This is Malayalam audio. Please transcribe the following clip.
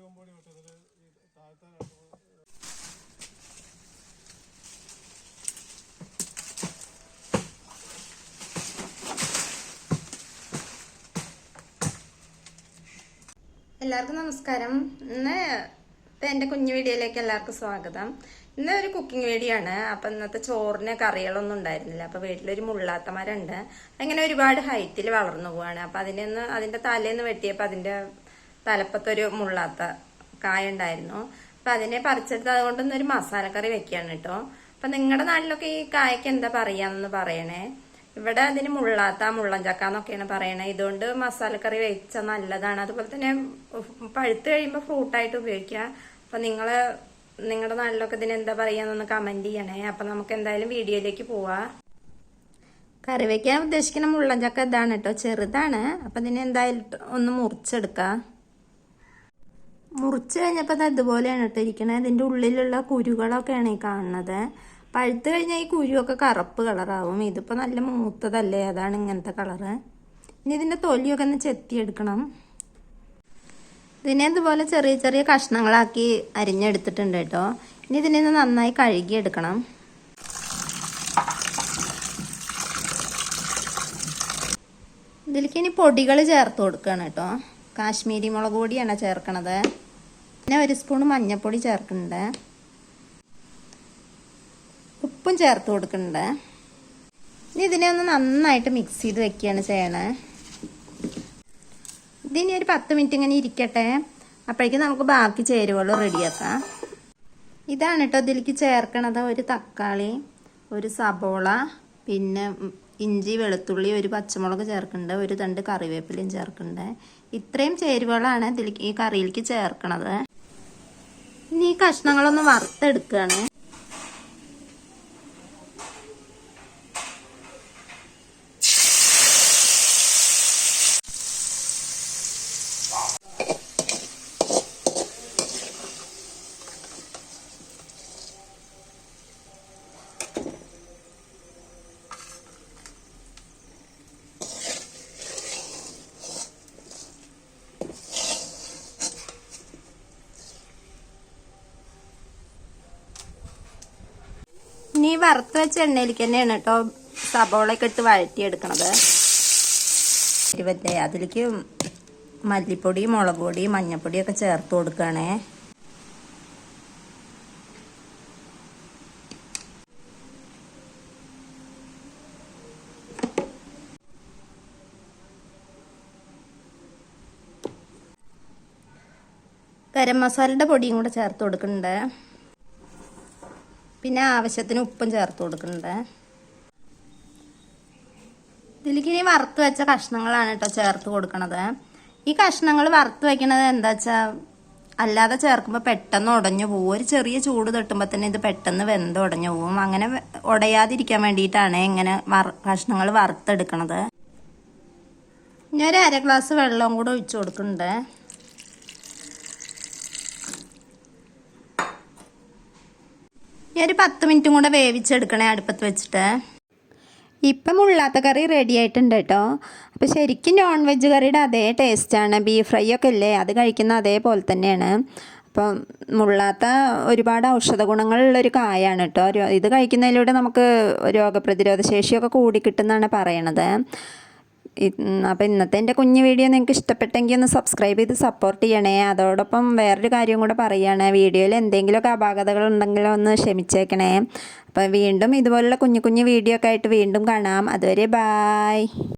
എല്ലാവർക്കും നമസ്കാരം. ഇന്ന് എൻ്റെ കുഞ്ഞു വീഡിയോയിലേക്ക് എല്ലാവർക്കും സ്വാഗതം. ഇന്ന് ഒരു കുക്കിംഗ് വീഡിയോ ആണ്. അപ്പം ഇന്നത്തെ ചോറിന് കറികളൊന്നും ഉണ്ടായിരുന്നില്ല. അപ്പം വീട്ടിലൊരു മുള്ളാത്ത മരമുണ്ട്. അങ്ങനെ ഒരുപാട് ഹൈറ്റിൽ വളർന്നു പോവാണ്. അപ്പം അതിൻ്റെ തലേന്ന് വെട്ടിയപ്പോൾ അതിൻ്റെ തലപ്പത്തൊരു മുള്ളാത്ത കായ ഉണ്ടായിരുന്നു. അപ്പം അതിനെ പറിച്ചെടുത്ത് അതുകൊണ്ടൊന്നൊരു മസാലക്കറി വെക്കുകയാണ് കേട്ടോ. അപ്പം നിങ്ങളുടെ നാട്ടിലൊക്കെ ഈ കായക്ക് എന്താ പറയാന്നൊന്ന് പറയണേ. ഇവിടെ അതിന് മുള്ളാത്ത മുള്ളൻ ചക്ക എന്നൊക്കെയാണ് പറയണത്. ഇതുകൊണ്ട് മസാലക്കറി വെച്ചാൽ നല്ലതാണ്. അതുപോലെ തന്നെ പഴുത്ത് കഴിയുമ്പോൾ ഫ്രൂട്ടായിട്ട് ഉപയോഗിക്കുക. അപ്പൊ നിങ്ങളുടെ നാട്ടിലൊക്കെ ഇതിന് എന്താ പറയാന്നൊന്ന് കമന്റ് ചെയ്യണേ. അപ്പൊ നമുക്ക് എന്തായാലും വീഡിയോയിലേക്ക് പോവാ. കറി വെക്കാൻ ഉദ്ദേശിക്കുന്ന മുള്ളൻ ചക്ക ഇതാണ് കേട്ടോ, ചെറുതാണ്. അപ്പൊ ഇതിനെ എന്തായാലും ഒന്ന് മുറിച്ചെടുക്കാം. മുറിച്ച് കഴിഞ്ഞപ്പോൾ അത് അതുപോലെയാണ് കേട്ടോ ഇരിക്കണത്. ഇതിന്റെ ഉള്ളിലുള്ള കുരുകളൊക്കെയാണ് ഈ കാണുന്നത്. പഴുത്ത് കഴിഞ്ഞാൽ ഈ കുരുവൊക്കെ കറുപ്പ് കളറാവും. ഇതിപ്പോൾ നല്ല മൂത്തതല്ലേ, അതാണ് ഇങ്ങനത്തെ കളറ്. ഇനി ഇതിൻ്റെ തൊലിയൊക്കെ ഒന്ന് ചെത്തിയെടുക്കണം. ഇതിനെ ഇതുപോലെ ചെറിയ ചെറിയ കഷ്ണങ്ങളാക്കി അരിഞ്ഞെടുത്തിട്ടുണ്ട് കേട്ടോ. ഇനി ഇതിനെ നന്നായി കഴുകിയെടുക്കണം. ഇതിലേക്ക് ഇനി പൊടികൾ ചേർത്ത് കൊടുക്കുകയാണ് കേട്ടോ. കാശ്മീരി മുളക് പൊടിയാണ് ചേർക്കണത്. പിന്നെ 1 സ്പൂൺ മഞ്ഞൾപ്പൊടി ചേർക്കുന്നുണ്ട്. ഉപ്പും ചേർത്ത് കൊടുക്കുന്നുണ്ട്. ഇനി ഇതിനെ ഒന്ന് നന്നായിട്ട് മിക്സ് ചെയ്ത് വെക്കുകയാണ് ചെയ്യണേ. ഇതിനി ഒരു 10 മിനിറ്റ് ഇങ്ങനെ ഇരിക്കട്ടെ. അപ്പോഴേക്കും നമുക്ക് ബാക്കി ചേരുവകൾ റെഡിയാക്കാം. ഇതാണ് കേട്ടോ ഇതിലേക്ക് ചേർക്കണത്. ഒരു തക്കാളി, ഒരു സബോള, പിന്നെ ഇഞ്ചി, വെളുത്തുള്ളി, ഒരു പച്ചമുളക് ചേർക്കുന്നുണ്ട്, ഒരു തണ്ട് കറിവേപ്പിലയും ചേർക്കുന്നുണ്ട്. ഇത്രയും ചേരുവകളാണ് ഇതിലേക്ക് ഈ കറിയിലേക്ക് ചേർക്കണത്. ഇനി ഈ കഷ്ണങ്ങളൊന്ന് വറുത്തെടുക്കുകയാണ്. ഇനി വറുത്ത് വെച്ച എണ്ണയിലേക്ക് തന്നെയാണ് കേട്ടോ സബോളയൊക്കെ ഇട്ട് വഴറ്റിയെടുക്കണത്. അതിലേക്ക് മല്ലിപ്പൊടി, മുളക് പൊടി, മഞ്ഞൾപ്പൊടിയൊക്കെ ചേർത്ത് കൊടുക്കുകയാണേ. ഗരം മസാലയുടെ പൊടിയും കൂടെ ചേർത്ത് കൊടുക്കുന്നുണ്ട്. പിന്നെ ആവശ്യത്തിന് ഉപ്പും ചേർത്ത് കൊടുക്കുന്നുണ്ട്. ഇതിലേക്ക് ഇനി വറുത്ത് വെച്ച കഷ്ണങ്ങളാണ് കേട്ടോ ചേർത്ത് കൊടുക്കണത്. ഈ കഷ്ണങ്ങൾ വറുത്ത് വെക്കണത് എന്താ വെച്ചാൽ അല്ലാതെ ചേർക്കുമ്പോൾ പെട്ടെന്ന് ഉടഞ്ഞു പോകും. ഒരു ചെറിയ ചൂട് തട്ടുമ്പോൾ തന്നെ ഇത് പെട്ടെന്ന് വെന്ത് ഉടഞ്ഞു പോകും. അങ്ങനെ ഉടയാതിരിക്കാൻ വേണ്ടിയിട്ടാണ് ഇങ്ങനെ കഷ്ണങ്ങൾ വറുത്തെടുക്കണത്. ഇനി ഒരു 1/2 ഗ്ലാസ് വെള്ളവും കൂടെ ഒഴിച്ചു കൊടുക്കുന്നുണ്ട്. ഒരു 10 മിനിറ്റും കൂടെ വേവിച്ചെടുക്കണേ അടുപ്പത്ത് വെച്ചിട്ട്. ഇപ്പം മുള്ളാത്ത കറി റെഡി ആയിട്ടുണ്ട് കേട്ടോ. അപ്പോൾ ശരിക്കും നോൺ വെജ് കറിയുടെ അതേ ടേസ്റ്റാണ്. ബീഫ് ഫ്രൈ ഒക്കെ ഇല്ലേ, അത് കഴിക്കുന്ന അതേപോലെ തന്നെയാണ്. അപ്പം മുള്ളാത്ത ഒരുപാട് ഔഷധ ഗുണങ്ങളുള്ളൊരു കായാണ് കേട്ടോ. ഇത് കഴിക്കുന്നതിലൂടെ നമുക്ക് രോഗപ്രതിരോധ ശേഷിയൊക്കെ കൂടി കിട്ടുമെന്നാണ് പറയണത്. അപ്പോൾ ഇന്നത്തെ എൻ്റെ കുഞ്ഞു വീഡിയോ നിങ്ങൾക്ക് ഇഷ്ടപ്പെട്ടെങ്കിൽ ഒന്ന് സബ്സ്ക്രൈബ് ചെയ്ത് സപ്പോർട്ട് ചെയ്യണേ. അതോടൊപ്പം വേറൊരു കാര്യം കൂടെ പറയുകയാണ്, വീഡിയോയിൽ എന്തെങ്കിലുമൊക്കെ അപാകതകൾ ഉണ്ടെങ്കിലോ ഒന്ന് ക്ഷമിച്ചേക്കണേ. അപ്പോൾ വീണ്ടും ഇതുപോലുള്ള കുഞ്ഞു കുഞ്ഞു വീഡിയോ ഒക്കെ ആയിട്ട് വീണ്ടും കാണാം. അതുവരെ ബായ്.